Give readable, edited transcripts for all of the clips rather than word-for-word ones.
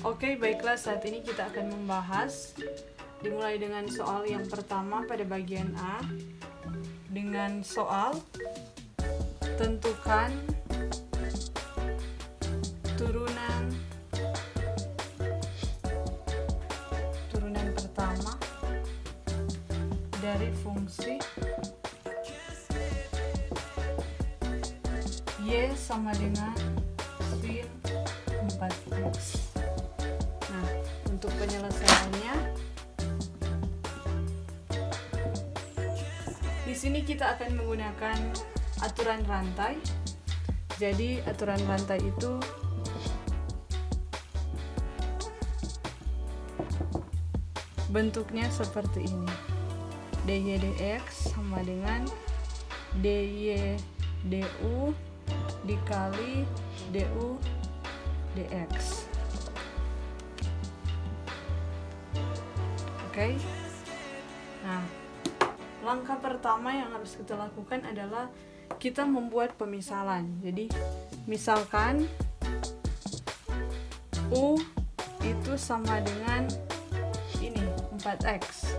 Oke, baiklah, saat ini kita akan membahas dimulai dengan soal yang pertama pada bagian A dengan soal tentukan turunan pertama dari fungsi Y sama dengan sin 4x. Nah, untuk penyelesaiannya di sini kita akan menggunakan aturan rantai. Jadi aturan rantai itu bentuknya seperti ini. dy dx sama dengan dy du dikali du dx. Oke. Nah, langkah pertama yang harus kita lakukan adalah kita membuat pemisalan. Jadi, misalkan U itu sama dengan ini, 4x.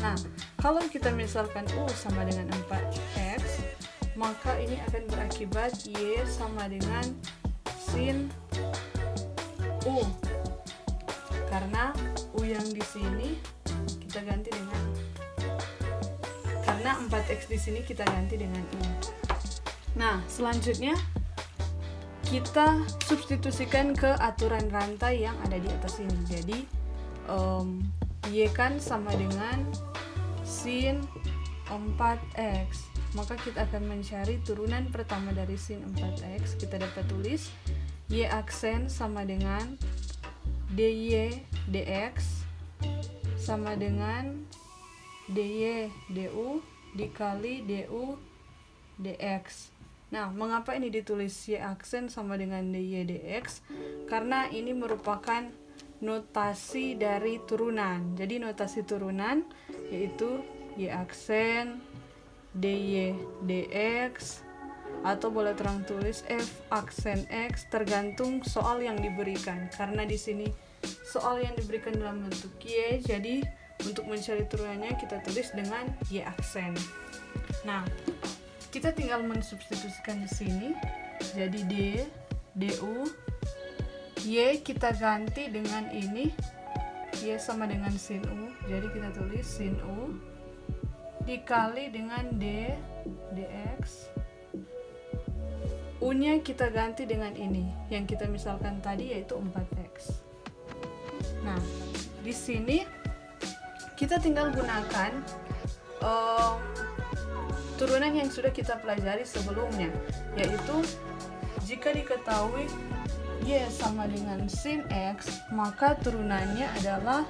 Nah, kalau kita misalkan U sama dengan 4x, maka ini akan berakibat Y sama dengan sin U. Karena U yang di sini kita ganti dengan, karena 4x di sini kita ganti dengan U. Nah, selanjutnya kita substitusikan ke aturan rantai yang ada di atas ini. Jadi Y kan sama dengan sin 4x, maka kita akan mencari turunan pertama dari sin 4x. Kita dapat tulis Y aksen sama dengan dy dx sama dengan dy du dikali du dx. Nah, mengapa ini ditulis Y aksen sama dengan dy dx? Karena ini merupakan notasi dari turunan. Jadi notasi turunan yaitu Y aksen dy dx, atau boleh terang tulis f aksen x, tergantung soal yang diberikan. Karena di sini soal yang diberikan dalam bentuk Y, jadi untuk mencari turunannya kita tulis dengan Y aksen. Nah, kita tinggal mensubstitusikan di sini. Jadi d du Y kita ganti dengan ini, Y sama dengan sin U, jadi kita tulis sin U dikali dengan d dx. U-nya kita ganti dengan ini yang kita misalkan tadi, yaitu 4x. Nah, di sini kita tinggal gunakan turunan yang sudah kita pelajari sebelumnya, yaitu jika diketahui Y sama dengan sin x, maka turunannya adalah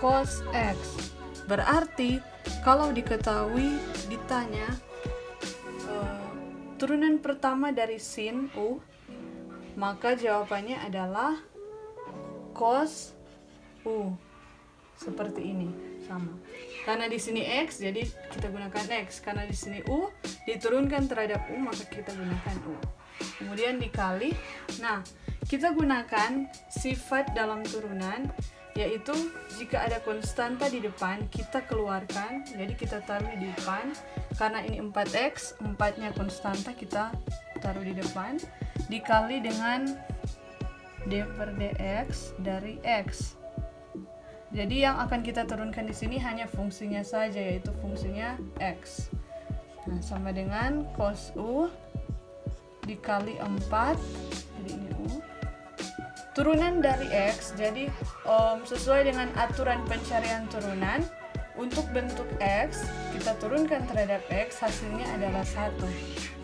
cos x. Berarti kalau diketahui ditanya turunan pertama dari sin U, maka jawabannya adalah cos U. Seperti ini, sama. Karena di sini x, jadi kita gunakan x. Karena di sini U diturunkan terhadap U, maka kita gunakan U. Kemudian dikali. Nah, kita gunakan sifat dalam turunan, yaitu jika ada konstanta di depan kita keluarkan, jadi kita taruh di depan. Karena ini 4x, 4-nya konstanta, kita taruh di depan, dikali dengan d per dx dari x. Jadi yang akan kita turunkan di sini hanya fungsinya saja, yaitu fungsinya x. Nah, sama dengan cos U dikali 4, jadi ini U. Turunan dari x, jadi sesuai dengan aturan pencarian turunan, untuk bentuk x kita turunkan terhadap x, hasilnya adalah 1.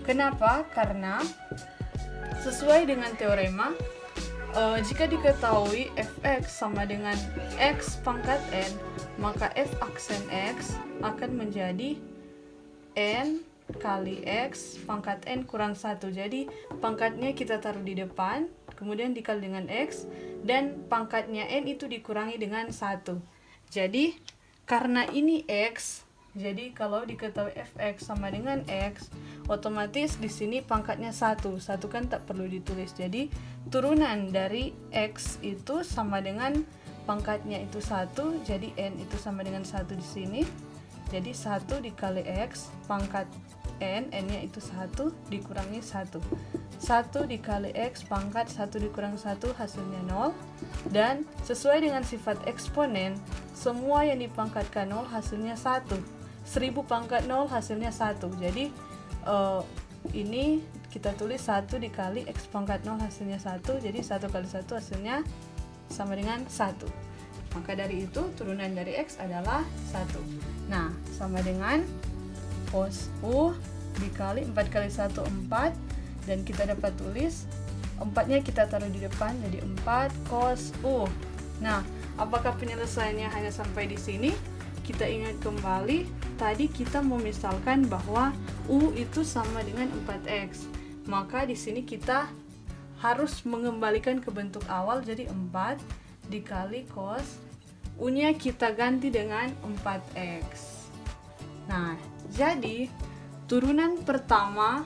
Kenapa? Karena sesuai dengan teorema, jika diketahui fx sama dengan x pangkat n, maka f aksen x akan menjadi n kali x pangkat n kurang 1. Jadi pangkatnya kita taruh di depan, kemudian dikali dengan x, dan pangkatnya n itu dikurangi dengan 1. Jadi karena ini x, jadi kalau diketahui fx sama dengan x, otomatis di sini pangkatnya 1 kan tak perlu ditulis. Jadi turunan dari X itu sama dengan pangkatnya itu 1, jadi N itu sama dengan 1 di sini. Jadi 1 dikali X pangkat N-nya itu 1 dikurangi 1. 1 dikali X pangkat 1 dikurang 1 hasilnya 0. Dan sesuai dengan sifat eksponen, semua yang dipangkatkan 0 hasilnya 1. 1000 pangkat 0 hasilnya 1. Jadi ini kita tulis 1 dikali X pangkat 0 hasilnya 1. Jadi 1 kali 1 hasilnya sama dengan 1. Maka dari itu turunan dari X adalah 1. Nah, sama dengan cos U dikali 4 kali 1 4, dan kita dapat tulis 4-nya kita taruh di depan jadi 4 cos U. Nah, apakah penyelesaiannya hanya sampai di sini? Kita ingat kembali tadi kita memisalkan bahwa U itu sama dengan 4X. Maka di sini kita harus mengembalikan ke bentuk awal, jadi 4 dikali cos U-nya kita ganti dengan 4X. Nah, jadi turunan pertama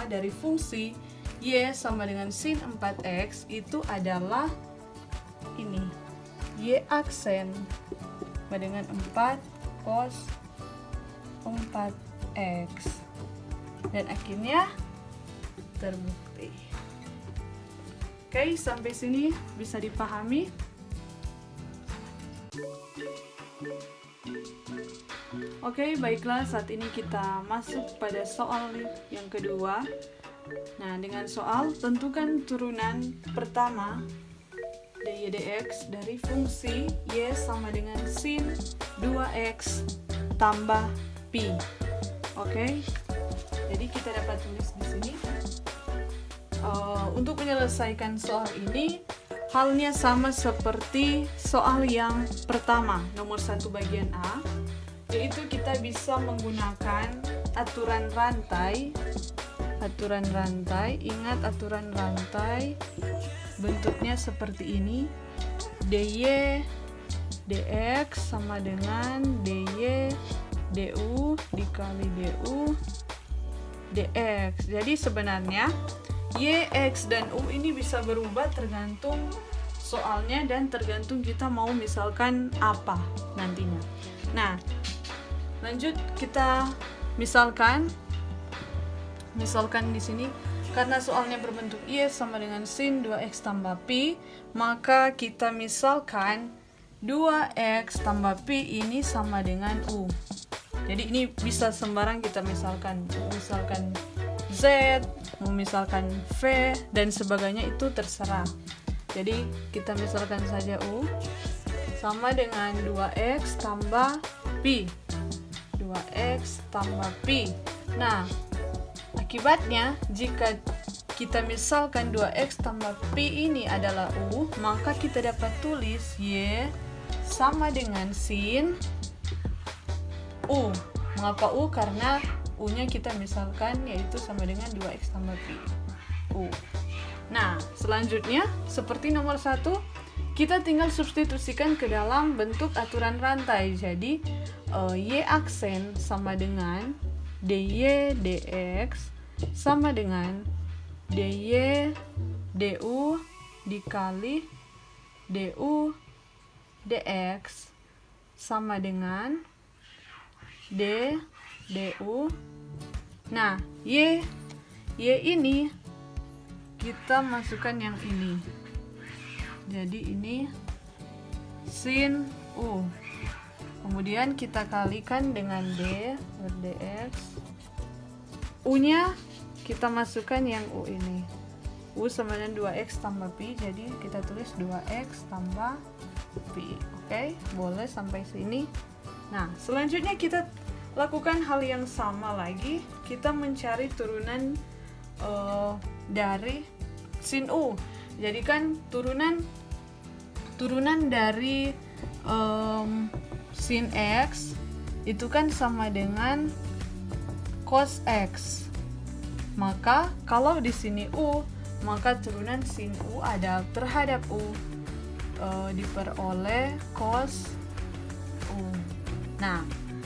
dari fungsi Y sama dengan sin 4X itu adalah ini, Y aksen sama dengan 4 cos 4X. Dan akhirnya terbukti. Oke, sampai sini bisa dipahami? Oke, baiklah, saat ini kita masuk pada soal yang kedua. Nah, dengan soal tentukan turunan pertama dy dx dari fungsi y sama dengan sin 2x tambah pi. Oke, jadi kita dapat tulis di sini. Untuk menyelesaikan soal ini, halnya sama seperti soal yang pertama, nomor 1 bagian A, yaitu kita bisa menggunakan aturan rantai. Ingat aturan rantai bentuknya seperti ini. dy dx sama dengan dy du dikali du dx. Jadi sebenarnya y, x, dan u ini bisa berubah tergantung soalnya dan tergantung kita mau misalkan apa nantinya. Nah, lanjut kita misalkan di sini karena soalnya berbentuk y sama dengan sin 2x tambah pi, maka kita misalkan 2x tambah pi ini sama dengan u. Jadi ini bisa sembarang kita misalkan z, misalkan v, dan sebagainya, itu terserah. Jadi kita misalkan saja u sama dengan 2x tambah pi. 2x tambah pi. Nah, akibatnya jika kita misalkan 2x tambah pi ini adalah u, maka kita dapat tulis y sama dengan sin u. Mengapa u? Karena u-nya kita misalkan yaitu sama dengan 2x tambah pi u. Nah, selanjutnya seperti nomor 1, kita tinggal substitusikan ke dalam bentuk aturan rantai. Jadi y aksen sama dengan dy dx sama dengan dy du dikali du dx sama dengan d du. Nah, y ini kita masukkan yang ini. Jadi ini sin u. Kemudian kita kalikan dengan d dx. U-nya kita masukkan yang u ini. U sama dengan 2x tambah pi, jadi kita tulis 2x tambah pi. Oke, boleh sampai sini. Nah, selanjutnya kita lakukan hal yang sama lagi. Kita mencari turunan dari sin u. Jadi kan turunan dari sin x itu kan sama dengan cos x. Maka kalau di sini u, maka turunan sin u ada terhadap u diperoleh cos u. Nah,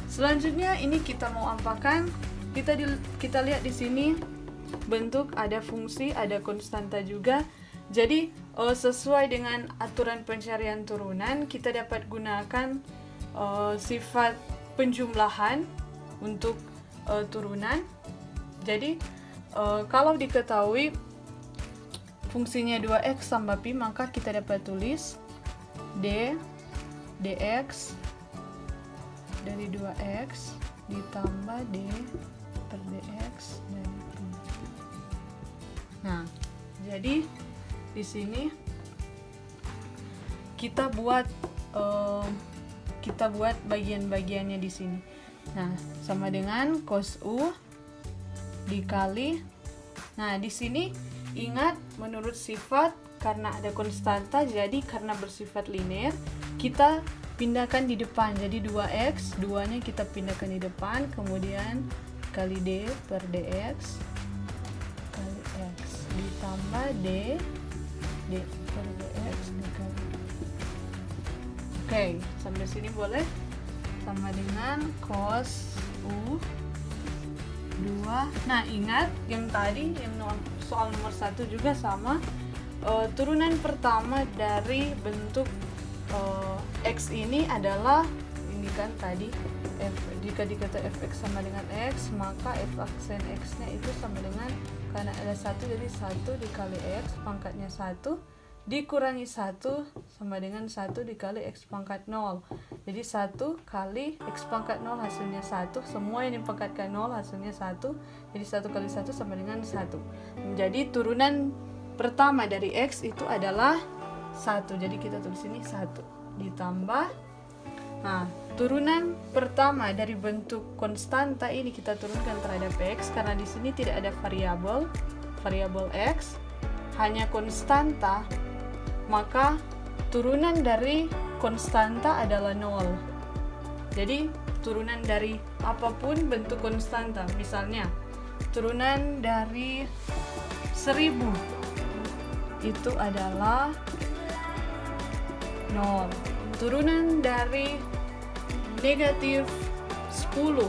selanjutnya ini kita mau apakan? kita lihat di sini bentuk ada fungsi, ada konstanta juga. Jadi sesuai dengan aturan pencarian turunan, kita dapat gunakan sifat penjumlahan untuk turunan. Jadi kalau diketahui fungsinya 2x tambah pi, maka kita dapat tulis d dx dari 2x ditambah d per dx dari pi. Nah, jadi di sini kita buat bagian-bagiannya di sini. Nah, sama dengan cos u dikali. Nah, di sini ingat menurut sifat karena ada konstanta, jadi karena bersifat linear kita pindahkan di depan. Jadi 2x, 2-nya kita pindahkan di depan, kemudian kali d per dx kali x ditambah d per dx dikali. Oke, sampai sini boleh? Sama dengan cos u 2. Nah, ingat yang tadi yang soal nomor 1 juga sama. Turunan pertama dari bentuk x ini adalah ini kan tadi jika dikata fx sama dengan x, maka f aksen x-nya itu sama dengan, karena ada 1 jadi 1 dikali x pangkatnya 1 dikurangi 1 sama dengan 1 dikali x pangkat 0. Jadi 1 kali x pangkat 0 hasilnya 1, semua yang dipangkatkan 0 hasilnya 1. Jadi 1 kali 1 sama dengan 1. Jadi turunan pertama dari x itu adalah 1. Jadi kita tulis ini 1 ditambah. Nah, turunan pertama dari bentuk konstanta ini kita turunkan terhadap x, karena di sini tidak ada variabel x, hanya konstanta. Maka turunan dari konstanta adalah 0. Jadi turunan dari apapun bentuk konstanta, misalnya turunan dari 1000 itu adalah 0. Turunan dari negatif 10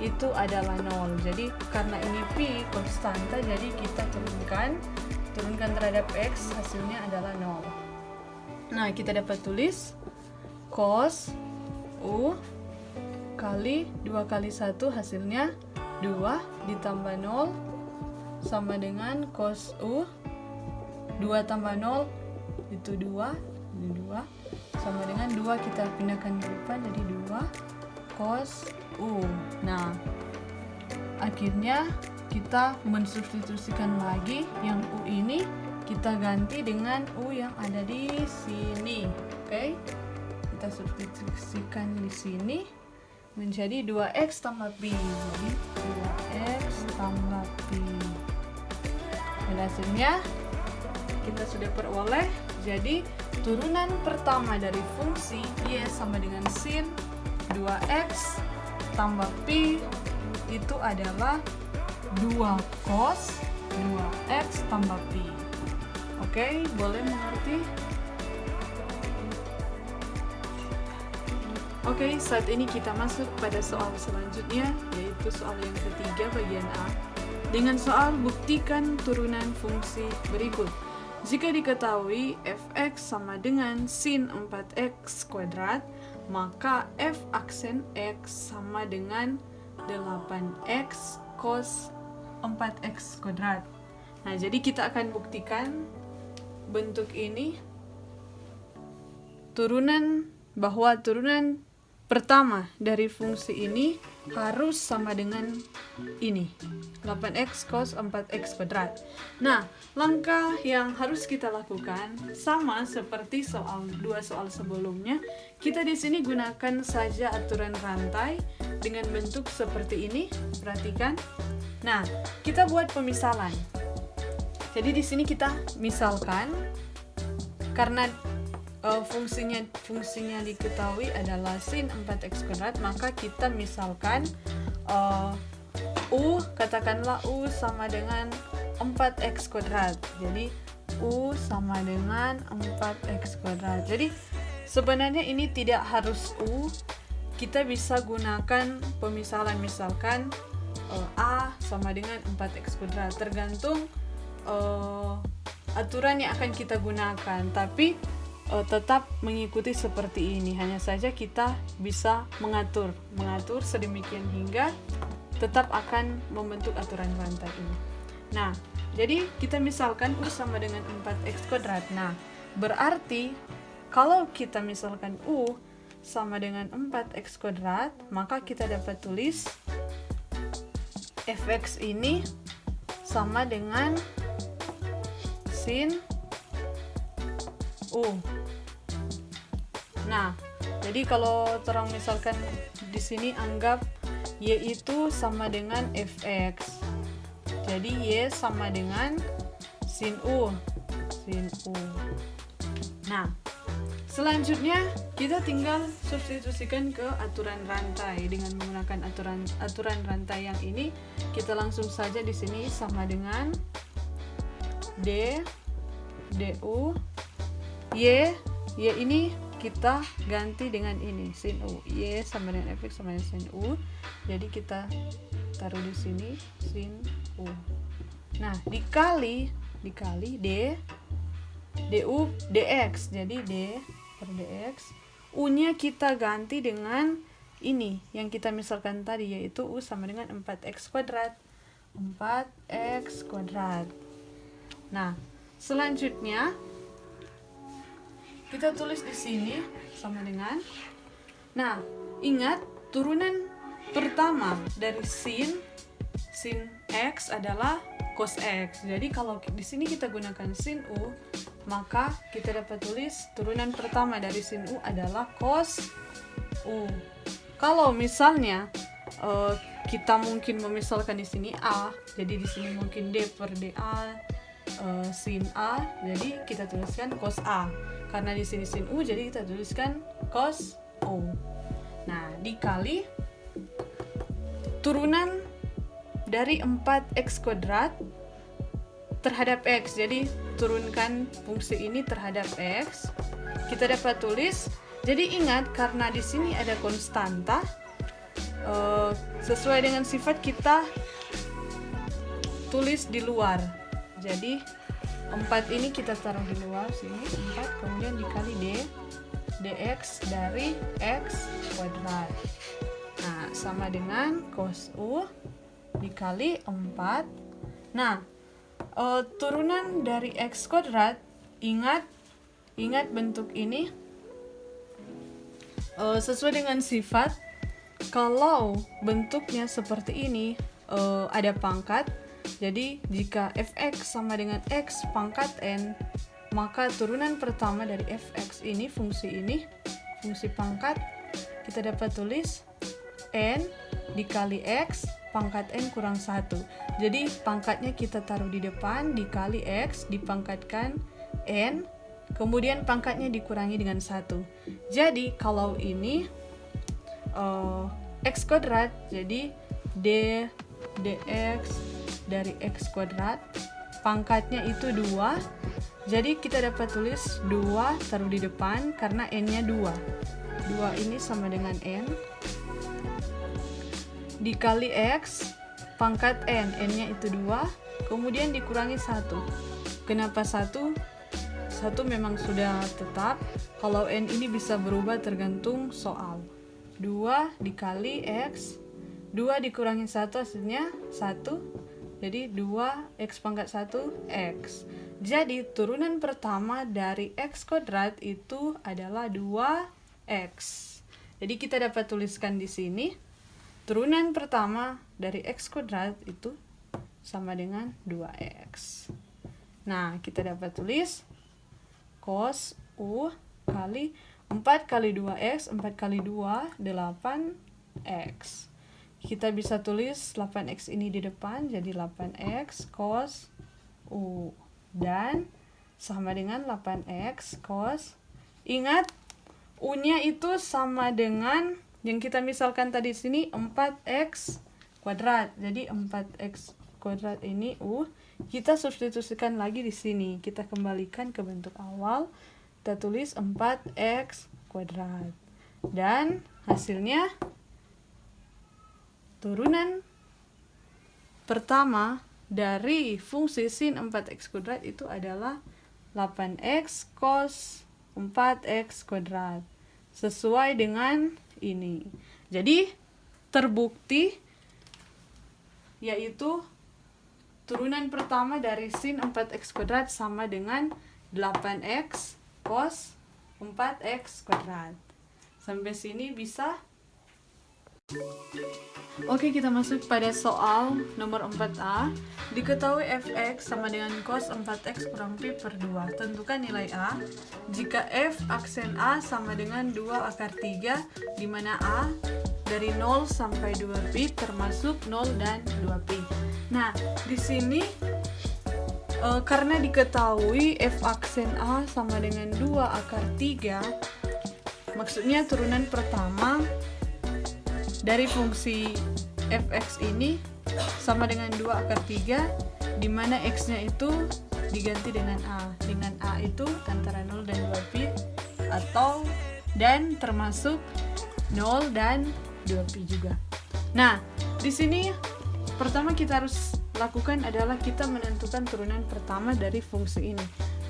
itu adalah 0. Jadi karena ini pi konstanta, jadi kita turunkan terhadap x, hasilnya adalah 0. Nah, kita dapat tulis cos u kali 2 kali 1 hasilnya 2 ditambah 0 sama dengan cos u 2 tambah 0 itu 2, ini 2 sama dengan 2 kita pindahkan ke depan jadi 2 cos u. Nah, akhirnya kita mensubstitusikan lagi yang u ini, kita ganti dengan u yang ada di sini. Oke. Kita substitusikan di sini menjadi 2x tambah pi. Jadi 2x tambah pi. Dan hasilnya kita sudah peroleh. Jadi turunan pertama dari fungsi y sama dengan sin 2x tambah pi itu adalah 2 cos 2x tambah pi. Oke, boleh mengerti? Oke, saat ini kita masuk pada soal selanjutnya, yaitu soal yang ketiga bagian A. Dengan soal buktikan turunan fungsi berikut. Jika diketahui fx sama dengan sin 4x kuadrat, maka f aksen x sama dengan 8x cos 4x kuadrat. Nah, jadi kita akan buktikan bentuk ini bahwa turunan pertama dari fungsi ini harus sama dengan ini 8x cos 4x kuadrat. Nah, langkah yang harus kita lakukan sama seperti dua soal sebelumnya. Kita di sini gunakan saja aturan rantai dengan bentuk seperti ini. Perhatikan. Nah, kita buat pemisalan. Jadi di sini kita misalkan karena fungsinya diketahui adalah sin 4x kuadrat, maka kita misalkan katakanlah u sama dengan 4x kuadrat. Jadi u sama dengan 4x kuadrat. Jadi sebenarnya ini tidak harus u, kita bisa gunakan pemisalan, misalkan A sama dengan 4x kuadrat, tergantung aturan yang akan kita gunakan, tapi tetap mengikuti seperti ini. Hanya saja kita bisa mengatur sedemikian hingga tetap akan membentuk aturan rantai ini. Nah, jadi kita misalkan U sama dengan 4x kuadrat. Nah, berarti kalau kita misalkan U sama dengan 4x kuadrat, maka kita dapat tulis fx ini sama dengan sin U. Nah, jadi kalau terang misalkan di sini anggap Y itu sama dengan fx. Jadi Y sama dengan sin U. Nah, selanjutnya kita tinggal substitusikan ke aturan rantai. Dengan menggunakan aturan rantai yang ini, kita langsung saja di sini sama dengan du Y ini kita ganti dengan ini sin U. Y sama dengan fx sama dengan sin U. Jadi kita taruh di sini sin U. Nah, dikali du dx. Jadi d per dx. U-nya kita ganti dengan ini yang kita misalkan tadi, yaitu U sama dengan 4x kuadrat. 4x kuadrat. Nah, selanjutnya kita tulis di sini sama dengan. Nah, ingat turunan pertama dari sin x adalah cos x. Jadi kalau di sini kita gunakan sin U, maka kita dapat tulis turunan pertama dari sin U adalah cos U. Kalau misalnya kita mungkin memisalkan di sini A, jadi di sini mungkin D per dA sin A, jadi kita tuliskan cos A. Karena di sini sin U, jadi kita tuliskan cos U. Nah, dikali turunan dari 4x kuadrat terhadap x. Jadi turunkan fungsi ini terhadap x. Kita dapat tulis. Jadi ingat, karena di sini ada konstanta, sesuai dengan sifat kita tulis di luar. Jadi 4 ini kita taruh di luar sini, 4, kemudian dikali dx dari x kuadrat. Nah, sama dengan cos U dikali 4. Nah, turunan dari x kuadrat, ingat bentuk ini sesuai dengan sifat. Kalau bentuknya seperti ini, ada pangkat. Jadi jika fx sama dengan x pangkat n, maka turunan pertama dari fx ini, fungsi pangkat, kita dapat tulis n dikali x pangkat n kurang 1. Jadi pangkatnya kita taruh di depan, dikali x dipangkatkan n, kemudian pangkatnya dikurangi dengan 1. Jadi kalau ini x kuadrat, jadi dx dari x kuadrat, pangkatnya itu 2. Jadi kita dapat tulis 2 taruh di depan karena n-nya 2. 2 ini sama dengan n dikali x pangkat n-nya itu 2, kemudian dikurangi 1. Kenapa 1? 1 memang sudah tetap. Kalau n ini bisa berubah tergantung soal. 2 dikali x, 2 dikurangi 1 hasilnya 1. Jadi 2x pangkat 1 x. Jadi turunan pertama dari x kuadrat itu adalah 2x. Jadi kita dapat tuliskan di sini turunan pertama dari x kuadrat itu sama dengan 2x. Nah, kita dapat tulis cos U kali 4 kali 2x, 4 kali 2 8x. Kita bisa tulis 8x ini di depan, jadi 8x cos U. Dan sama dengan 8x cos. Ingat, U-nya itu sama dengan yang kita misalkan tadi sini 4x kuadrat. Jadi 4x kuadrat ini U. Kita substitusikan lagi di sini. Kita kembalikan ke bentuk awal. Kita tulis 4x kuadrat. Dan hasilnya turunan pertama dari fungsi sin 4x kuadrat itu adalah 8x cos 4x kuadrat. Sesuai dengan ini. Jadi terbukti yaitu turunan pertama dari sin 4x kuadrat sama dengan 8x cos 4x kuadrat. Sampai sini bisa? Oke, kita masuk pada soal nomor 4a. Diketahui fx sama dengan cos 4x kurang pi per 2. Tentukan nilai a jika f aksen a sama dengan 2 akar 3, di mana a dari 0 sampai 2pi termasuk 0 dan 2pi. Nah, di sini karena diketahui f aksen a sama dengan 2 akar 3, maksudnya turunan pertama dari fungsi fx ini sama dengan 2 akar 3, di mana x-nya itu diganti dengan a. Dengan a itu antara 0 dan 2pi atau dan termasuk 0 dan 2pi juga. Nah, di sini pertama kita harus lakukan adalah kita menentukan turunan pertama dari fungsi ini.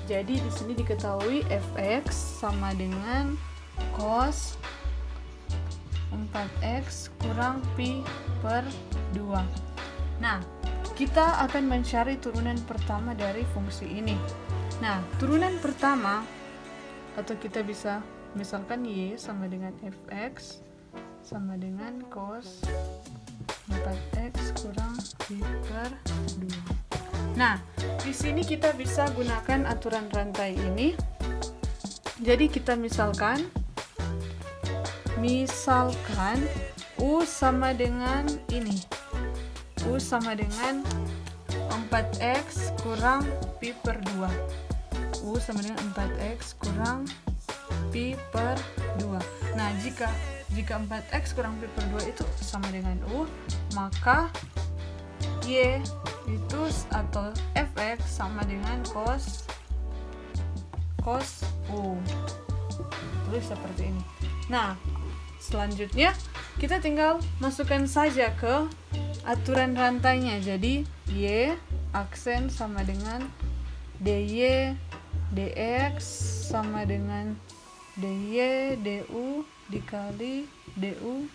Jadi di sini diketahui fx sama dengan cos 4x kurang pi per 2. Nah, kita akan mencari turunan pertama dari fungsi ini. Nah, turunan pertama, atau kita bisa misalkan y sama dengan fx sama dengan cos 4x kurang pi per 2. Nah, di sini kita bisa gunakan aturan rantai ini. Jadi kita misalkan U sama dengan ini. U sama dengan 4x kurang pi per 2. U sama dengan 4x kurang pi per 2. Nah, jika 4x kurang pi per 2 itu sama dengan U, maka y itu atau fx sama dengan cos U. Tulis seperti ini. Nah, selanjutnya kita tinggal masukkan saja ke aturan rantainya. Jadi y aksen sama dengan dy dx sama dengan dy du dikali du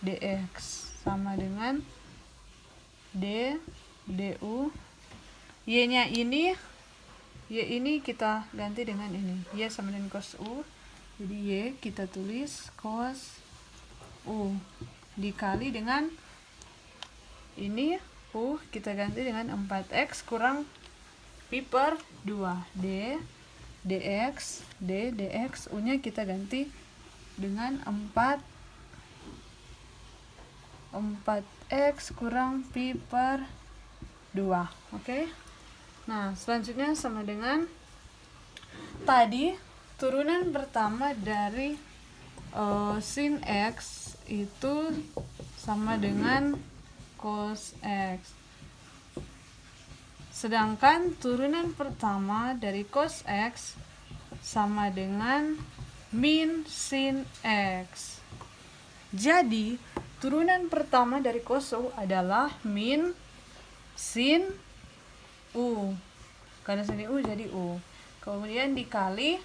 dx sama dengan d du. Y ini kita ganti dengan ini. Y sama dengan cos u. Jadi y kita tulis cos u dikali dengan ini u kita ganti dengan 4x kurang pi per 2 d dx u nya kita ganti dengan 4x kurang pi per 2. Oke. Nah, selanjutnya sama dengan tadi turunan pertama dari sin x itu sama dengan cos x. Sedangkan turunan pertama dari cos x sama dengan min sin x. Jadi, turunan pertama dari cos u adalah min sin u. Karena sini u jadi u. Kemudian dikali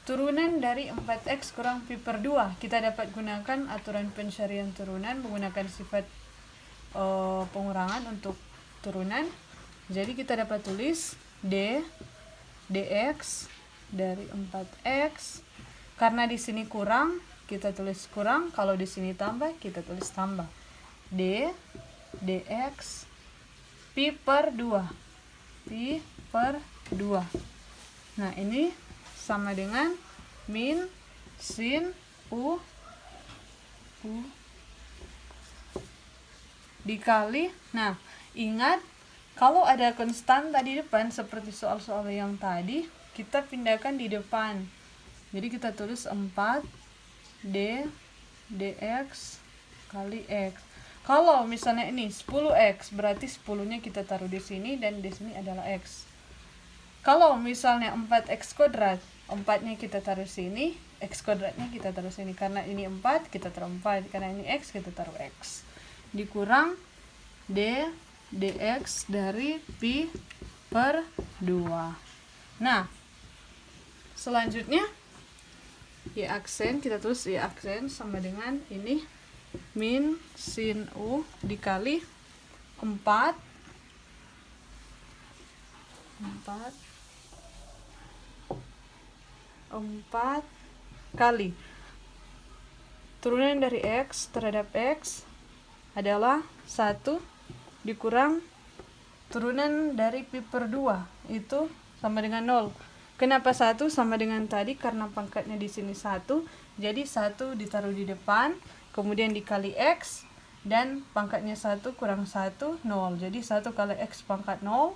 turunan dari 4x kurang pi per 2. Kita dapat gunakan aturan pencarian turunan menggunakan sifat pengurangan untuk turunan. Jadi kita dapat tulis d dx dari 4x. Karena di sini kurang, kita tulis kurang. Kalau di sini tambah, kita tulis tambah. D dx pi per 2. Pi per 2. Nah, ini sama dengan min sin u dikali. Nah, ingat kalau ada konstan tadi depan seperti soal-soal yang tadi, kita pindahkan di depan. Jadi kita tulis 4 d dx kali x. Kalau misalnya ini 10x, berarti 10-nya kita taruh di sini dan di sini adalah x. Kalau misalnya 4x kuadrat, 4-nya kita taruh sini, x kuadratnya kita taruh sini. Karena ini 4, kita taruh 4. Karena ini x, kita taruh x. Dikurang d dx dari pi per 2. Nah, selanjutnya y aksen, kita tulis y aksen sama dengan ini min sin u dikali 4 kali turunan dari x terhadap x adalah 1 dikurang turunan dari pi per 2 itu sama dengan 0. Kenapa 1 sama dengan tadi? Karena pangkatnya di sini 1, jadi 1 ditaruh di depan, kemudian dikali x, dan pangkatnya 1 kurang 1, 0. Jadi 1 kali x pangkat 0,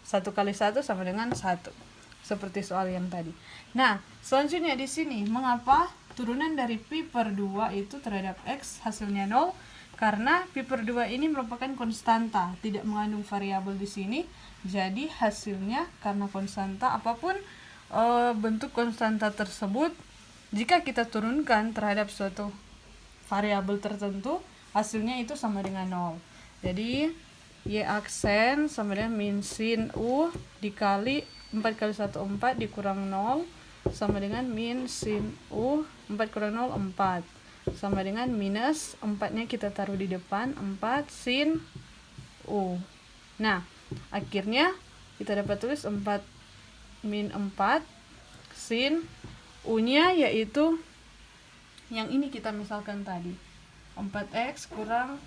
1 kali 1 sama dengan 1. Seperti soal yang tadi. Nah, selanjutnya di sini, mengapa turunan dari pi per 2 itu terhadap x hasilnya 0? Karena pi per 2 ini merupakan konstanta, tidak mengandung variabel di sini. Jadi hasilnya karena konstanta, apapun bentuk konstanta tersebut, jika kita turunkan terhadap suatu variabel tertentu, hasilnya itu sama dengan 0. Jadi y aksen sama dengan min sin u dikali 4 kali 1 4 dikurang 0 sama dengan min sin u 4 kurang 0 4 sama dengan minus 4-nya kita taruh di depan 4 sin u. Nah, akhirnya kita dapat tulis 4 min 4 sin u-nya yaitu yang ini kita misalkan tadi 4x kurang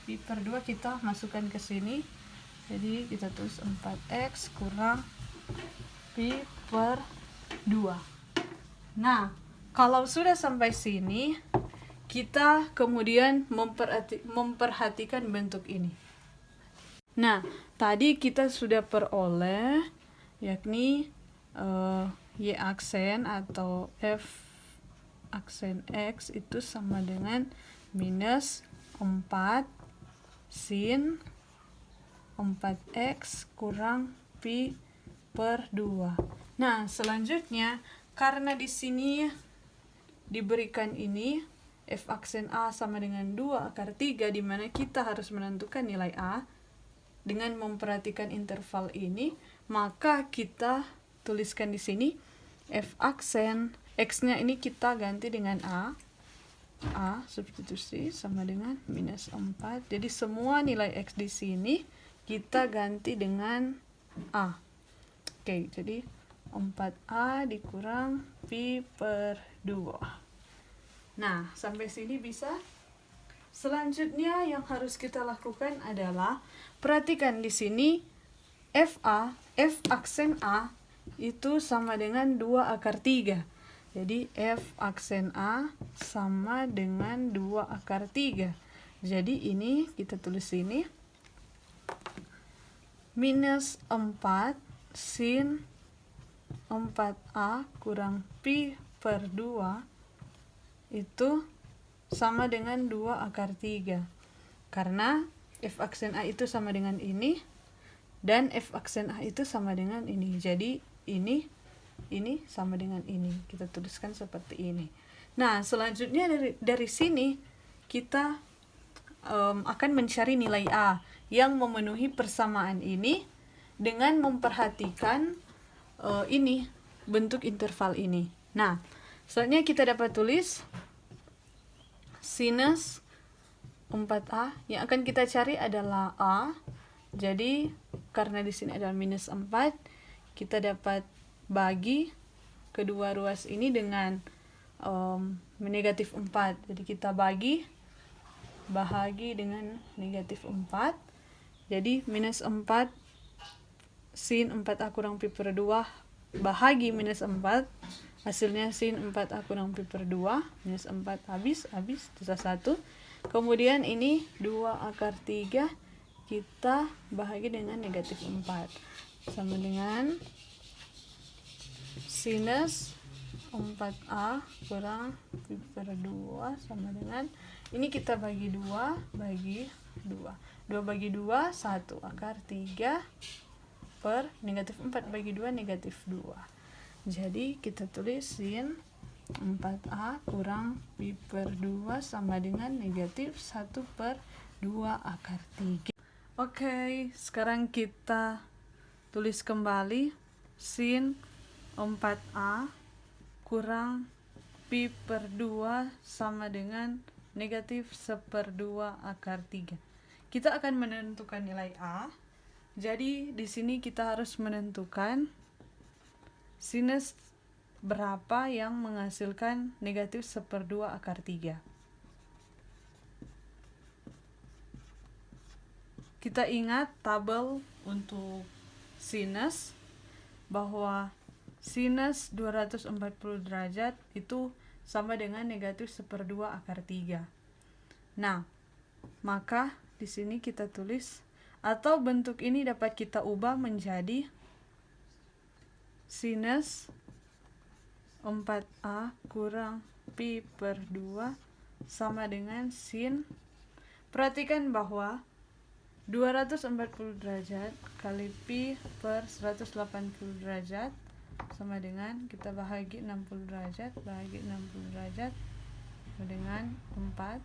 pi per 2 kita masukkan ke sini. Jadi kita tulis 4x kurang pi per 2. Nah, kalau sudah sampai sini, kita kemudian memperhatikan bentuk ini. Nah, tadi kita sudah peroleh yakni y aksen atau f aksen x itu sama dengan minus 4 sin 4x kurang pi per 2. Nah, selanjutnya karena di sini diberikan ini f aksen a sama dengan 2 akar 3, di mana kita harus menentukan nilai a dengan memperhatikan interval ini, maka kita tuliskan di sini f aksen x-nya ini kita ganti dengan a substitusi sama dengan minus 4. Jadi semua nilai x di sini kita ganti dengan a. Oke, jadi 4a dikurang pi per 2. Nah, sampai sini bisa. Selanjutnya yang harus kita lakukan adalah perhatikan di sini f aksen a itu sama dengan 2 akar 3. Jadi f aksen a sama dengan 2 akar 3. Jadi ini kita tulis ini minus 4 sin 4a kurang pi per 2 itu sama dengan 2 akar 3. Karena f aksen a itu sama dengan ini dan f aksen a itu sama dengan ini. Jadi ini sama dengan ini. Kita tuliskan seperti ini. Nah, selanjutnya dari sini kita akan mencari nilai a yang memenuhi persamaan ini dengan memperhatikan ini bentuk interval ini. Nah, selanjutnya kita dapat tulis sinus 4a yang akan kita cari adalah a. Jadi karena di sini ada minus 4, kita dapat bagi kedua ruas ini dengan negatif 4. Jadi kita bahagi dengan negatif 4. Jadi minus 4 sin 4a kurang pi per 2 bahagi minus 4, hasilnya sin 4a kurang pi per 2. Minus 4 habis sisa 1. Kemudian ini 2 akar 3 kita bahagi dengan negatif 4 sama dengan sinus 4a kurang pi per 2 sama dengan ini kita bagi 2 bagi 2 bagi 2 1 akar 3 per negatif 4 bagi 2 negatif 2. Jadi kita tulis sin 4a kurang pi per 2 sama dengan negatif 1 per 2 akar 3. Oke, sekarang kita tulis kembali sin 4A kurang pi per 2 sama dengan negatif 1/2 akar 3. Kita akan menentukan nilai A. Jadi di sini kita harus menentukan sinus berapa yang menghasilkan negatif 1/2 akar 3. Kita ingat tabel untuk sinus bahwa sinus 240 derajat itu sama dengan negatif 1/2 akar 3. Nah, maka di sini kita tulis, atau bentuk ini dapat kita ubah menjadi sinus 4A kurang pi per 2 sama dengan sin. Perhatikan bahwa 240 derajat kali pi per 180 derajat sama dengan, kita bahagi 60 derajat, bahagi 60 derajat sama dengan 4,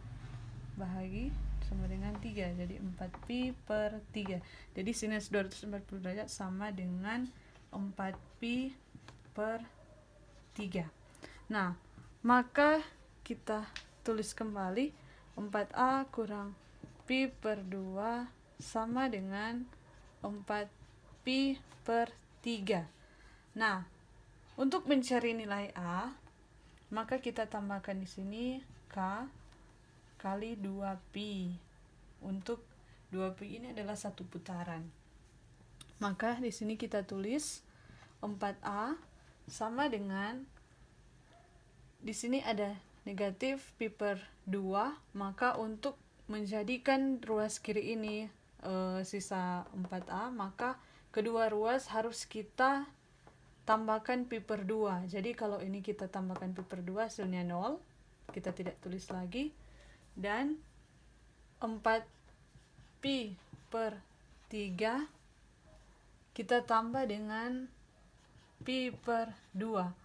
bahagi sama dengan 3, jadi 4 pi per 3. Jadi sinus 240 derajat sama dengan 4 pi per 3. Nah, maka kita tulis kembali 4A kurang pi per 2 sama dengan 4 pi per 3. Nah, untuk mencari nilai A, maka kita tambahkan di sini K kali 2pi. Untuk 2pi ini adalah satu putaran. Maka di sini kita tulis 4A sama dengan, di sini ada negatif pi per 2, maka untuk menjadikan ruas kiri ini sisa 4A, maka kedua ruas harus kita tambahkan pi per 2. Jadi kalau ini kita tambahkan pi per 2 hasilnya 0, kita tidak tulis lagi. Dan 4 pi per 3 kita tambah dengan pi per 2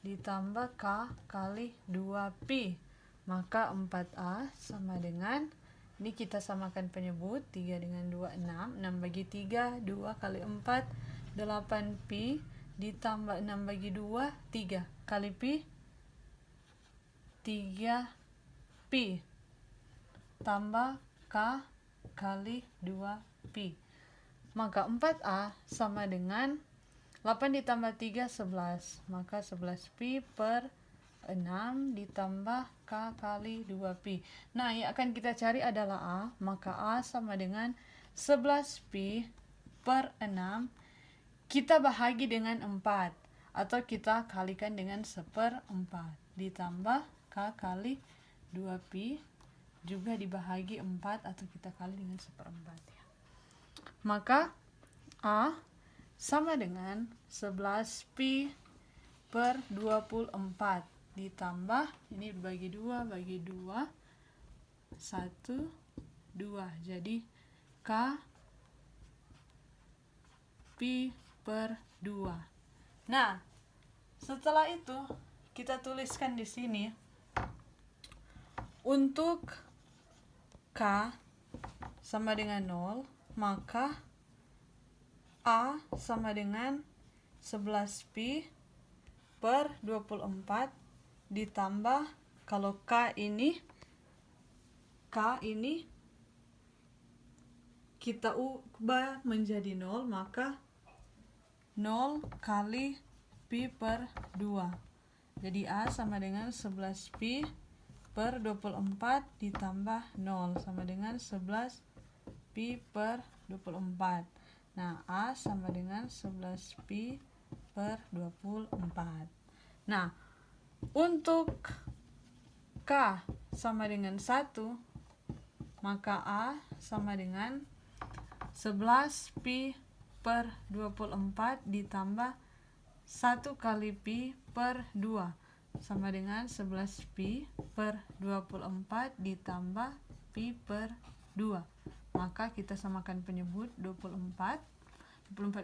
ditambah K kali 2pi, maka 4A sama dengan, ini kita samakan penyebut, 3 dengan 2, 6, 6 bagi 3, 2 kali 4, 8pi, ditambah 6 bagi 2, 3, kali pi, 3pi, tambah K kali 2pi. Maka 4A sama dengan 8 ditambah 3, 11, maka 11pi per 6 ditambah K kali 2pi. Nah, yang akan kita cari adalah A, maka A sama dengan 11pi per 6 kita bahagi dengan 4, atau kita kalikan dengan 1/4, ditambah K kali 2pi juga dibahagi 4, atau kita kali dengan 1/4 ya. Maka A sama dengan 11pi per 24 ditambah, ini bagi 2, bagi 2, 1, 2, jadi K pi per 2. Nah, setelah itu kita tuliskan di sini untuk K sama dengan 0, maka A sama dengan 11pi per 24 ditambah, kalau K ini kita ubah menjadi 0, maka 0 kali pi per 2. Jadi A sama dengan 11pi per 24 ditambah 0 sama dengan 11pi per 24. Nah, A sama dengan 11pi per 24. Nah, untuk K sama dengan 1, maka A sama dengan 11pi per 24 ditambah 1 kali pi per 2 sama dengan 11pi per 24 ditambah pi per 2. Maka kita samakan penyebut 24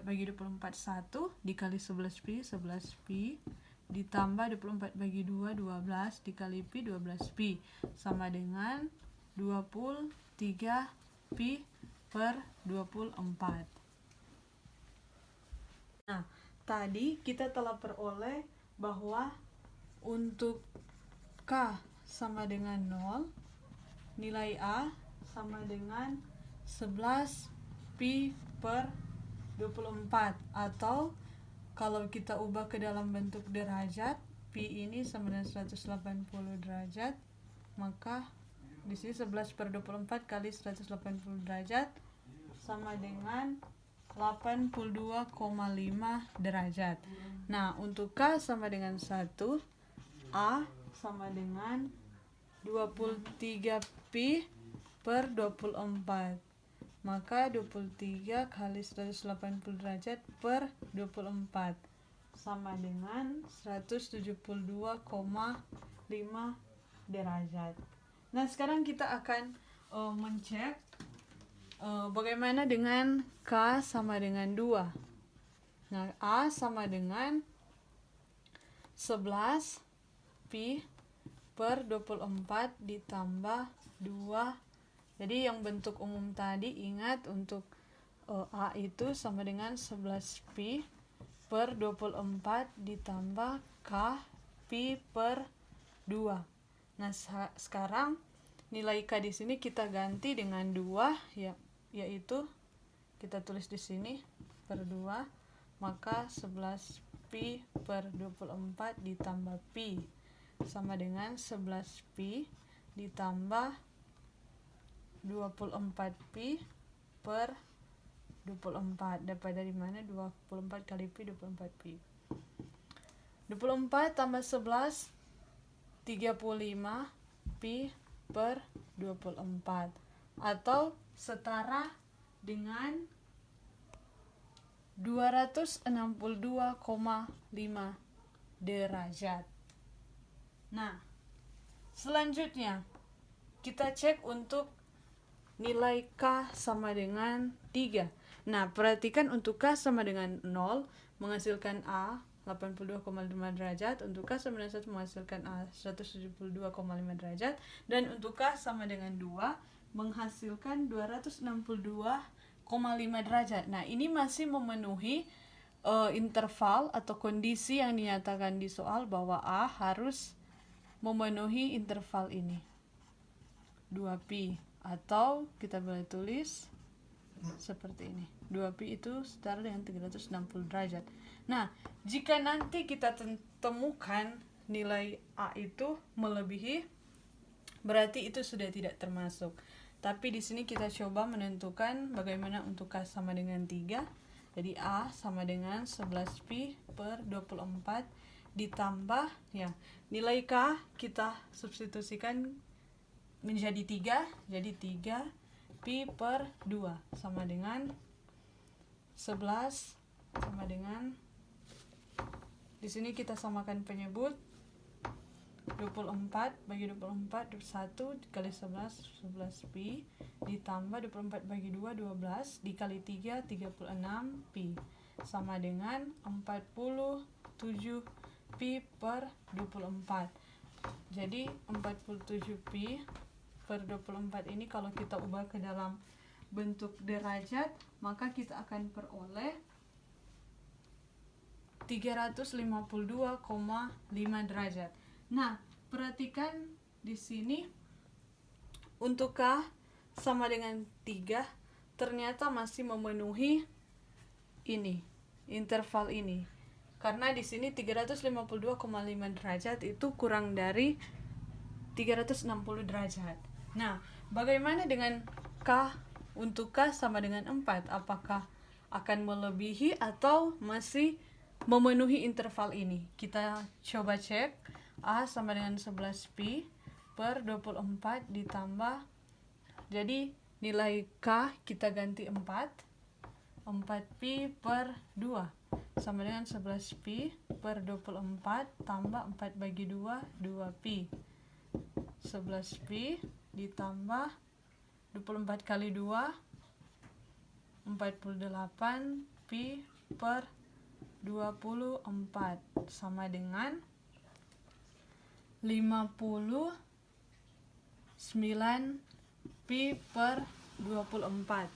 bagi 24 1, dikali 11pi 11pi, ditambah 24 bagi 2 12, dikali pi 12pi, sama dengan 23pi per 24. Nah, tadi kita telah peroleh bahwa untuk K sama dengan 0, nilai A sama dengan 11 pi per 24, atau kalau kita ubah ke dalam bentuk derajat, pi ini sama dengan 180 derajat, maka di sini 11 per 24 kali 180 derajat sama dengan 82,5 derajat. Nah, untuk K sama dengan 1, A sama dengan 23 pi per 24. Maka 23 kali 180 derajat per 24 sama dengan 172,5 derajat. Nah, sekarang kita akan mencek bagaimana dengan K sama dengan 2. Nah, A sama dengan 11 pi per 24 ditambah 2. Jadi yang bentuk umum tadi, ingat untuk A itu sama dengan 11 pi per 24 ditambah K pi per 2. Nah, sekarang nilai K di sini kita ganti dengan 2, yaitu kita tulis di sini per 2, maka 11 pi per 24 ditambah pi sama dengan 11 pi ditambah 24 pi per 24. Dapat dari mana? 24 kali pi, 24 pi. 24 tambah 11, 35 pi per 24, atau setara dengan 262,5 derajat. Nah, selanjutnya kita cek untuk nilai K sama dengan 3. Nah, perhatikan untuk K sama dengan 0 menghasilkan A 82,5 derajat, untuk K sama dengan 1 menghasilkan A 172,5 derajat, dan untuk K sama dengan 2 menghasilkan 262,5 derajat. Nah, ini masih memenuhi interval atau kondisi yang dinyatakan di soal bahwa A harus memenuhi interval ini, 2pi, atau kita boleh tulis seperti ini, 2pi itu setara dengan 360 derajat. Nah, jika nanti kita temukan nilai A itu melebihi, berarti itu sudah tidak termasuk. Tapi di sini kita coba menentukan bagaimana untuk K sama dengan 3. Jadi A sama dengan 11 pi per 24 ditambah, nilai K kita substitusikan menjadi 3, jadi 3 pi per 2 sama dengan 11 sama dengan, di sini kita samakan penyebut, 24 bagi 24 1 dikali 11 pi ditambah 24 bagi 2 12 dikali 3 36 pi sama dengan 47 pi per 24. Jadi 47 pi per 24 ini kalau kita ubah ke dalam bentuk derajat, maka kita akan peroleh 352,5 derajat. Nah, perhatikan di sini untuk K sama dengan 3 ternyata masih memenuhi ini, interval ini. Karena di sini 352,5 derajat itu kurang dari 360 derajat. Nah, bagaimana dengan K? Untuk K sama dengan 4, apakah akan melebihi atau masih memenuhi interval ini? Kita coba cek. A sama dengan 11 pi per 24 ditambah, jadi nilai K kita ganti 4 pi per 2 sama dengan 11 pi per 24 tambah 4 bagi 2 pi, 11 pi ditambah 24 kali 2 48 pi per 24 sama dengan 59 pi per 24.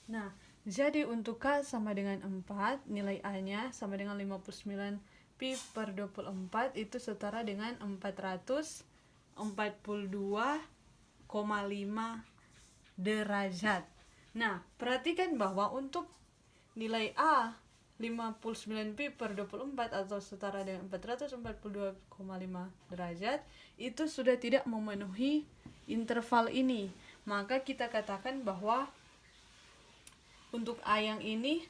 Nah, jadi untuk K sama dengan 4, nilai A-nya sama dengan 59 Pi per 24, itu setara dengan 442,5 derajat. Nah, perhatikan bahwa untuk nilai A 59 pi per 24 atau setara dengan 442,5 derajat itu sudah tidak memenuhi interval ini. Maka kita katakan bahwa untuk A yang ini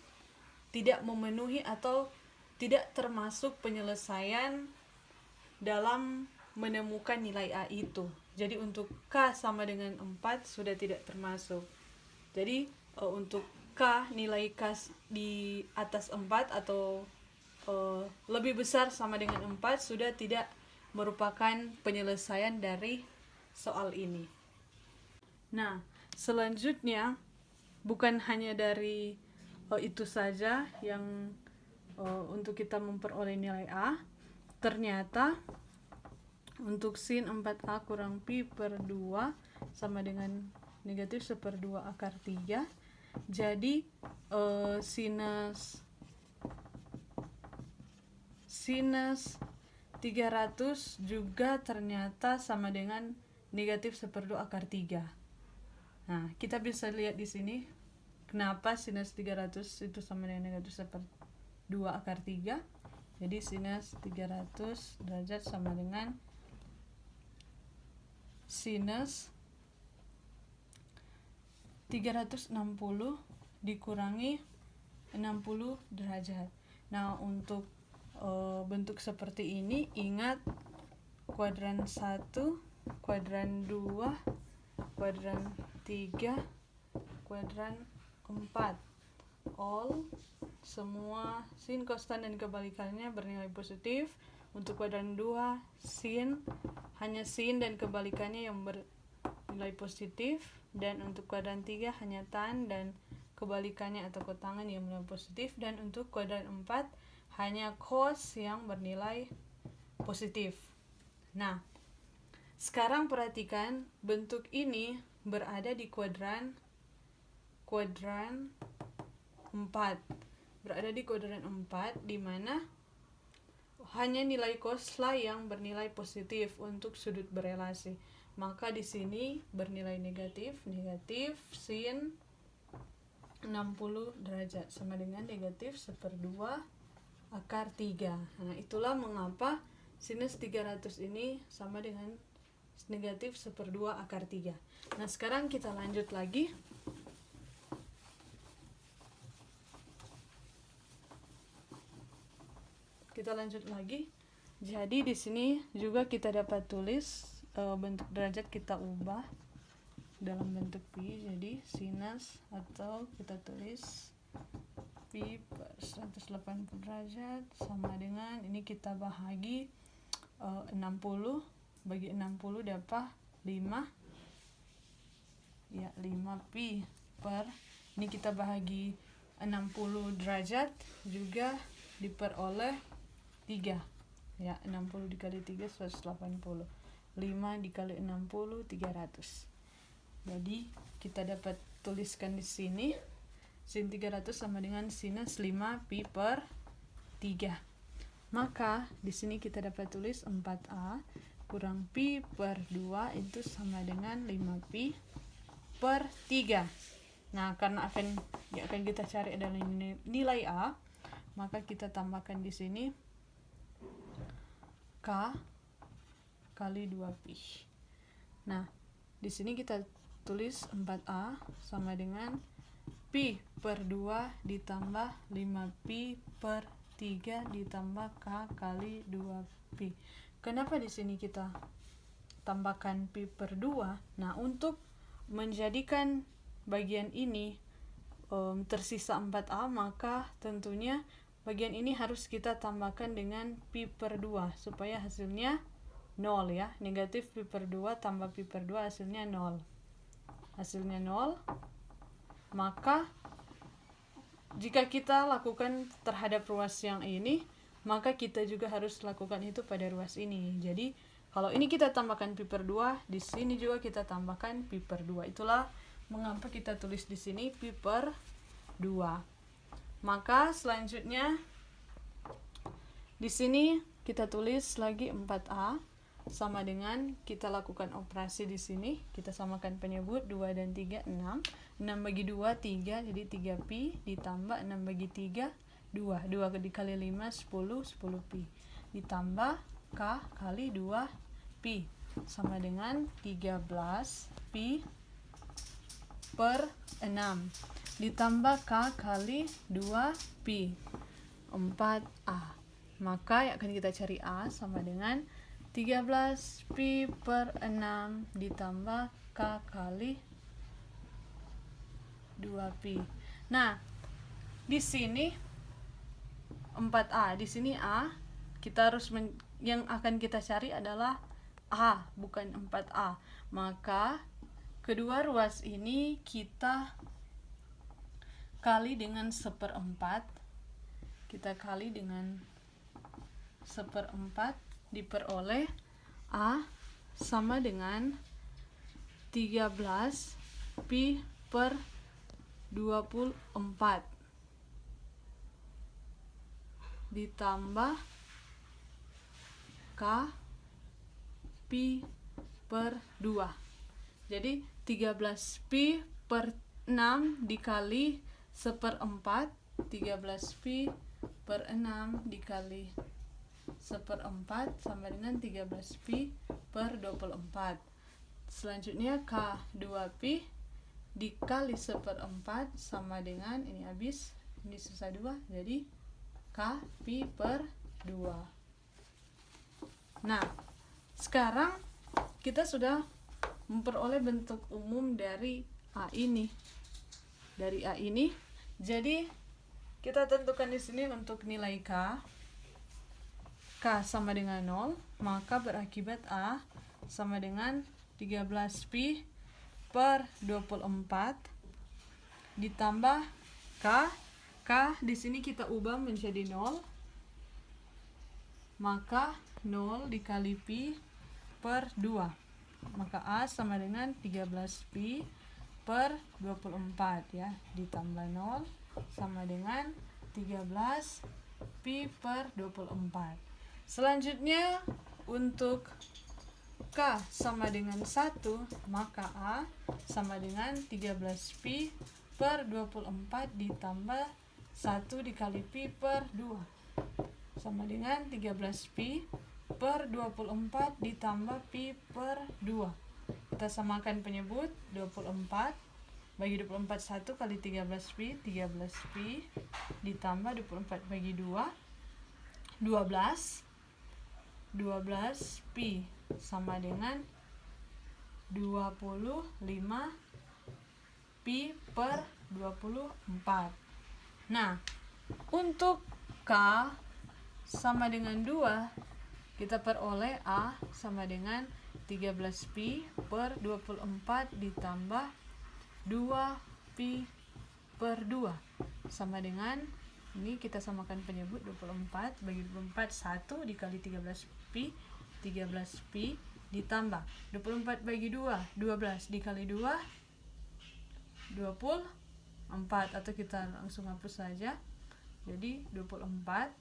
tidak memenuhi atau tidak termasuk penyelesaian dalam menemukan nilai A itu. Jadi untuk K sama dengan 4 sudah tidak termasuk. Jadi untuk K, nilai K di atas 4 atau lebih besar sama dengan 4 sudah tidak merupakan penyelesaian dari soal ini. Nah, selanjutnya bukan hanya dari itu saja yang untuk kita memperoleh nilai A. Ternyata untuk sin 4A kurang pi per 2 sama dengan negatif 1/2 akar 3. Jadi sinus 300 juga ternyata sama dengan negatif 1/2 akar 3. Nah, kita bisa lihat di sini kenapa sinus 300 itu sama dengan negatif 1/2 akar 3. Jadi sinus 300 derajat sama dengan sinus 360 dikurangi 60 derajat. Nah, untuk bentuk seperti ini, ingat kuadran 1, kuadran 2, kuadran 3, kuadran 4. All semua sin, kostan, dan kebalikannya bernilai positif. Untuk kuadran 2, hanya sin dan kebalikannya yang bernilai positif. Dan untuk kuadran 3 hanya tan dan kebalikannya atau kotangan yang bernilai positif. Dan untuk kuadran 4 hanya cos yang bernilai positif. Nah, sekarang perhatikan bentuk ini berada di kuadran 4. Berada di kuadran 4 di mana hanya nilai cos lah yang bernilai positif untuk sudut berelasi. Maka di sini bernilai negatif sin 60 derajat sama dengan negatif 1/2 akar 3. Nah, itulah mengapa sinus 300 ini sama dengan negatif 1/2 akar 3. Nah, sekarang kita lanjut lagi. Jadi di sini juga kita dapat tulis bentuk derajat kita ubah dalam bentuk pi. Jadi sinus, atau kita tulis pi per 180 derajat sama dengan, ini kita bahagi 60, bagi 60 dapat 5. Ya, 5 pi per, ini kita bahagi 60 derajat juga diperoleh 3. Ya, 60 dikali 3 180. 5 dikali 60 300. Jadi kita dapat tuliskan di sini sin 300 sama dengan sinus 5 pi per 3. Maka di sini kita dapat tulis 4A kurang pi per 2 itu sama dengan 5 pi per 3. Nah, karena akan kita cari adalah nilai A, maka kita tambahkan di sini K kali 2pi. Nah, di sini kita tulis 4A sama dengan pi per 2 ditambah 5pi per 3 ditambah K kali 2pi. Kenapa di sini kita tambahkan pi per 2? Nah, untuk menjadikan bagian ini tersisa 4A, maka tentunya bagian ini harus kita tambahkan dengan pi per 2 supaya hasilnya 0 ya. Negatif pi per 2 tambah pi per 2 hasilnya 0. Hasilnya 0. Maka jika kita lakukan terhadap ruas yang ini, maka kita juga harus lakukan itu pada ruas ini. Jadi kalau ini kita tambahkan pi per 2, di sini juga kita tambahkan pi per 2. Itulah mengapa kita tulis di sini pi per 2. Maka selanjutnya di sini kita tulis lagi 4A sama dengan kita lakukan operasi di sini. Kita samakan penyebut 2 dan 3 6. 6 bagi 2 3, jadi 3pi ditambah 6 bagi 3 2. 2 dikali 5 10, 10 pi. Ditambah K kali 2 pi sama dengan 13 pi per 6 ditambah K kali 2 pi 4A. Maka yang akan kita cari A sama dengan 13 pi per 6 ditambah K kali 2 pi. Nah, di sini 4A, di sini A, kita harus yang akan kita cari adalah A, bukan 4A. Maka kedua ruas ini kita kali dengan 1/4. Kita kali dengan 1/4 diperoleh A sama dengan 13 pi per 24 ditambah K pi per 2. Jadi 13 pi per 6 dikali 1/4, 13 pi per 6 dikali 1/4 sama dengan 13 pi per 24. Selanjutnya K 2 pi dikali 1/4 sama dengan, ini habis, ini sisa 2, jadi K pi per 2. Nah, sekarang kita sudah memperoleh bentuk umum dari A ini. Dari A ini, jadi kita tentukan di sini untuk nilai K. K sama dengan 0, maka berakibat A sama dengan 13 pi per 24 ditambah K. K di sini kita ubah menjadi 0. Maka 0 dikali pi per 2. Maka A sama dengan 13 pi per 24 ya, ditambah 0 sama dengan 13 pi per 24. Selanjutnya untuk K sama dengan 1, maka A sama dengan 13 pi per 24 ditambah 1 dikali pi per 2 sama dengan 13 pi per 24 ditambah pi per 2. Kita samakan penyebut 24 bagi 24 1 kali 13 pi, 13 pi ditambah 24 bagi 2 12 pi sama dengan 25 pi per 24. Nah, untuk K sama dengan 2, kita peroleh A sama dengan 13 pi per 24 ditambah 2 pi per 2 sama dengan, ini kita samakan penyebut 24 bagi 24 1 dikali 13 pi, 13 pi ditambah 24 bagi 2 12 dikali 2 24, atau kita langsung hapus saja, jadi 24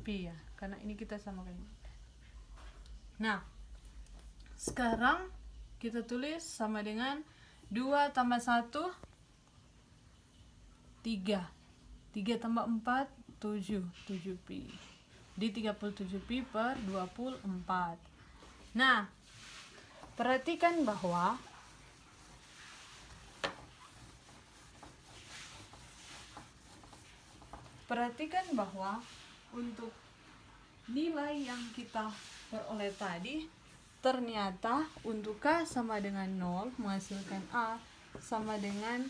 pi ya, karena ini kita samakan. Nah, sekarang kita tulis sama dengan 2 tambah 1 3 tambah 4 7 pi, di 37 pi per 24. Nah, perhatikan bahwa untuk nilai yang kita peroleh tadi, ternyata untuk K sama dengan 0 menghasilkan A sama dengan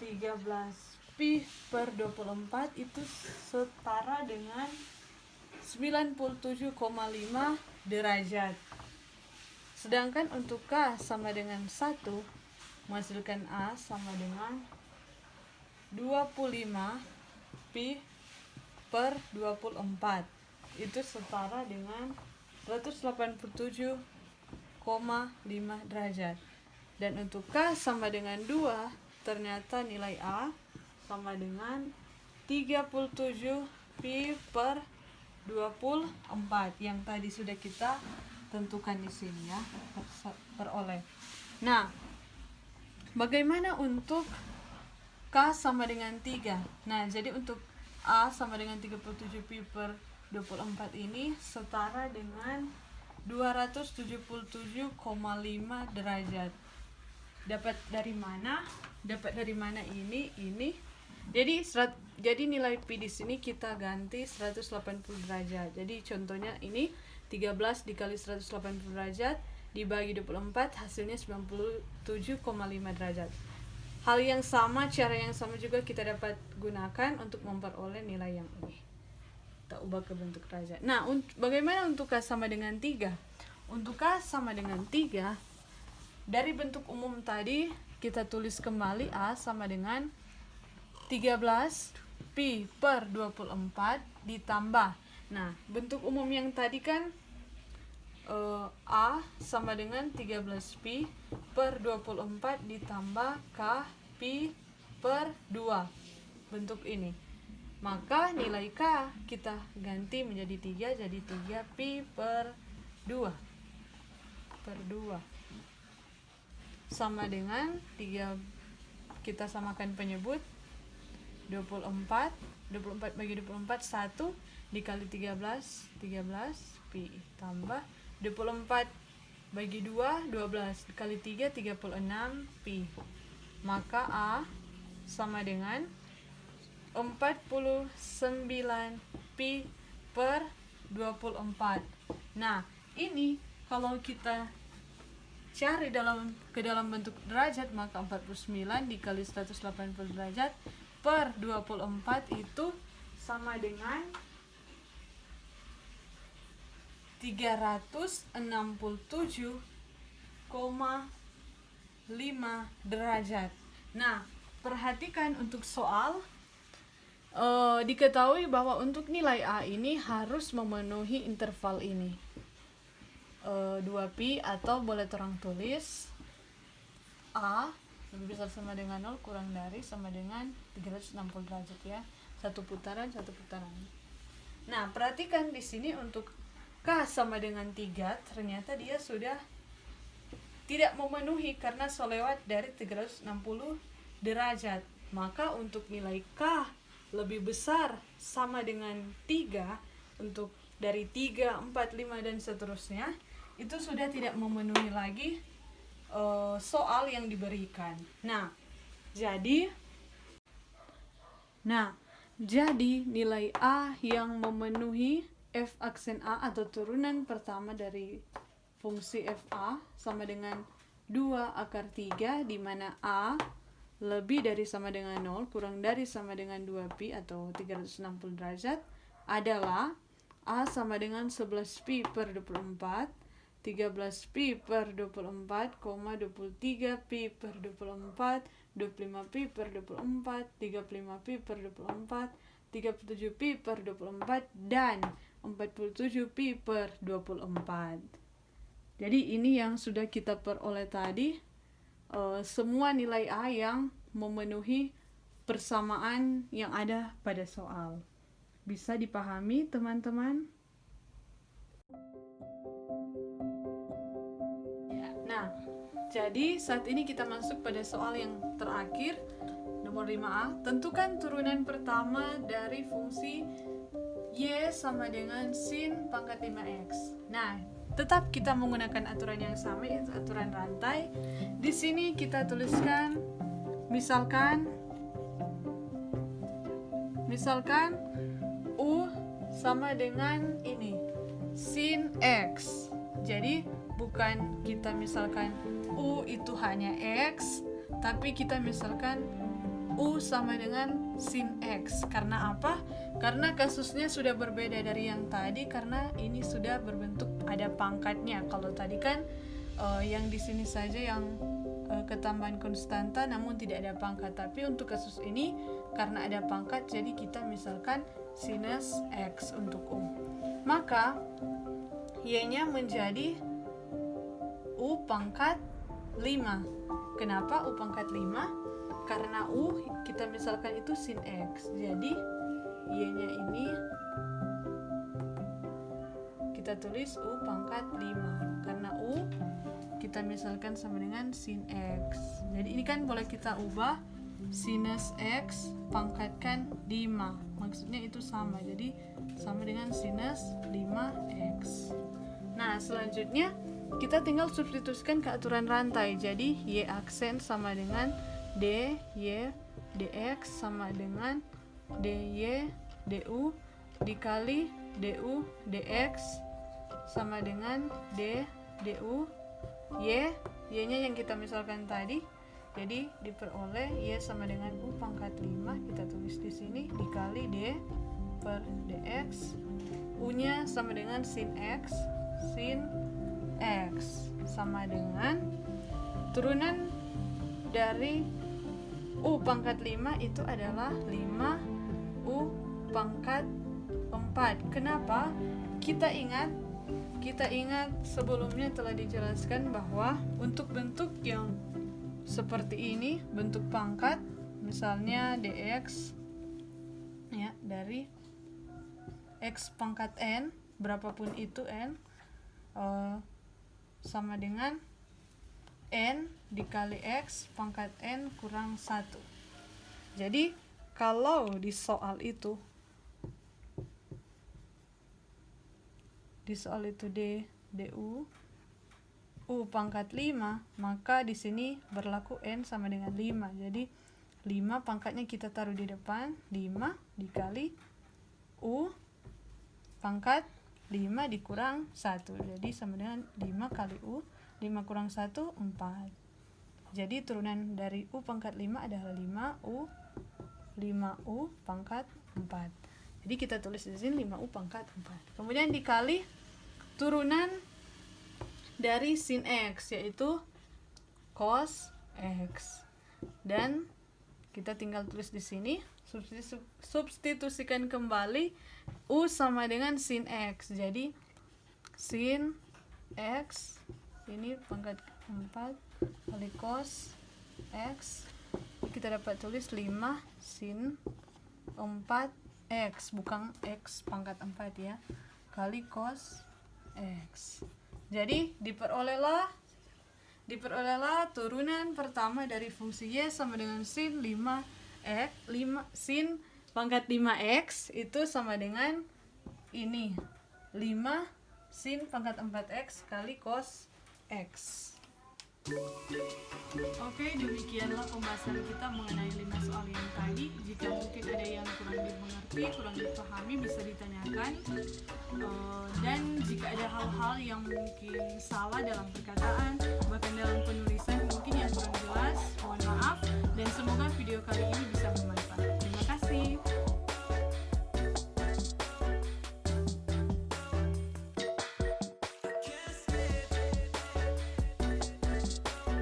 13 pi per 24 itu setara dengan 97,5 derajat. Sedangkan untuk K sama dengan 1 menghasilkan A sama dengan 25 pi per 24, itu setara dengan 187,5 derajat. Dan untuk K sama dengan 2, ternyata nilai A sama dengan 37 pi per 24 yang tadi sudah kita tentukan di sini ya, peroleh. Nah, bagaimana untuk K sama dengan 3? Nah, jadi untuk A sama dengan 37 pi per 24 ini setara dengan 277,5 derajat. Dapat dari mana? Dapat dari mana ini? Jadi nilai pi di sini kita ganti 180 derajat. Jadi contohnya ini 13 dikali 180 derajat dibagi 24 hasilnya 97,5 derajat. Hal yang sama, cara yang sama juga kita dapat gunakan untuk memperoleh nilai yang ini. Kita ubah ke bentuk derajat. Nah, bagaimana untuk K sama dengan 3? Untuk K sama dengan 3, dari bentuk umum tadi kita tulis kembali A sama dengan 13 pi per 24 ditambah. Nah, bentuk umum yang tadi kan A sama dengan 13 pi per 24 ditambah K pi per 2. Bentuk ini. Maka nilai K kita ganti menjadi 3, jadi 3 pi per 2. Per 2. Sama dengan 3, kita samakan penyebut 24 bagi 24 1 dikali 13 pi tambah 24 bagi 2 12 dikali 3 36 pi. Maka A sama dengan 49 pi per 24. Nah, ini kalau kita cari ke dalam bentuk derajat, maka 49 dikali 180 derajat per 24 itu sama dengan 367,5 derajat. Nah, perhatikan untuk soal diketahui bahwa untuk nilai A ini harus memenuhi interval ini. 2pi atau boleh terang tulis A lebih besar sama dengan 0 kurang dari sama dengan 360 derajat ya. Satu putaran. Nah, perhatikan di sini untuk K sama dengan 3, ternyata dia sudah tidak memenuhi karena selewat dari 360 derajat. Maka untuk nilai K lebih besar sama dengan 3, untuk dari 3, 4, 5 dan seterusnya, itu sudah tidak memenuhi lagi soal yang diberikan. Nah, jadi nilai A yang memenuhi f aksen A atau turunan pertama dari fungsi fa sama dengan 2 akar 3, di mana A lebih dari sama dengan 0 kurang dari sama dengan 2pi atau 360 derajat adalah A sama dengan 11 pi per 24, 13 pi per 24, 23 pi per 24, 25 pi per 24, 35 pi per 24, 37 pi per 24, dan 47 pi per 24. Jadi ini yang sudah kita peroleh tadi, semua nilai A yang memenuhi persamaan yang ada pada soal. Bisa dipahami teman-teman? Nah, jadi saat ini kita masuk pada soal yang terakhir, nomor 5A. Tentukan turunan pertama dari fungsi Y sama dengan sin pangkat 5X. Nah, tetap kita menggunakan aturan yang sama, yaitu aturan rantai. Di sini kita tuliskan misalkan U sama dengan ini, sin X. Jadi bukan kita misalkan U itu hanya X, tapi kita misalkan U sama dengan sin X. Karena apa? Karena kasusnya sudah berbeda dari yang tadi, karena ini sudah berbentuk ada pangkatnya. Kalau tadi kan yang di sini saja yang ketambahan konstanta namun tidak ada pangkat. Tapi untuk kasus ini karena ada pangkat, jadi kita misalkan sinus X untuk U. Maka Y-nya menjadi U pangkat 5. Kenapa U pangkat 5? Karena U kita misalkan itu sin X. Jadi Y-nya ini kita tulis U pangkat 5. Karena U kita misalkan sama dengan sin X. Jadi ini kan boleh kita ubah sinus X pangkatkan 5. Maksudnya itu sama. Jadi sama dengan sinus 5X. Nah, selanjutnya kita tinggal substitusikan ke aturan rantai. Jadi Y aksen sama dengan D, Y, DX sama dengan DY, DU dikali DU, DX sama dengan D, DU, Y, Y-nya yang kita misalkan tadi. Jadi diperoleh Y sama dengan U pangkat 5, kita tulis di sini, dikali D per DX. U-nya sama dengan sin X sama dengan turunan dari U pangkat 5 itu adalah 5 U pangkat 4. Kenapa? Kita ingat sebelumnya telah dijelaskan bahwa untuk bentuk yang seperti ini, bentuk pangkat, misalnya dx ya, dari x pangkat n, berapapun itu n, sama dengan n dikali x pangkat n kurang 1. Jadi kalau di soal itu du U pangkat 5, maka di sini berlaku N sama dengan 5. Jadi 5 pangkatnya kita taruh di depan, 5 dikali U pangkat 5 dikurang 1. Jadi sama dengan 5 kali U, 5 kurang 1, 4. Jadi turunan dari U pangkat 5 adalah 5U pangkat 4. Jadi kita tulis di sini 5U pangkat 4. Kemudian dikali turunan dari sin X, yaitu cos X. Dan kita tinggal tulis di sini, substitusikan kembali U sama dengan sin X. Jadi sin X ini pangkat 4 kali cos X, kita dapat tulis 5 sin 4X, bukan X pangkat 4 ya, kali cos X. Jadi diperolehlah turunan pertama dari fungsi Y sama dengan sin 5X, sin pangkat 5X itu sama dengan ini 5 sin pangkat 4X kali cos X. Oke, demikianlah pembahasan kita mengenai 5 soal yang tadi. Jika mungkin ada yang kurang dimengerti, kurang dipahami, bisa ditanyakan. Dan jika ada hal-hal yang mungkin salah dalam perkataan, bahkan dalam penulisan, mungkin yang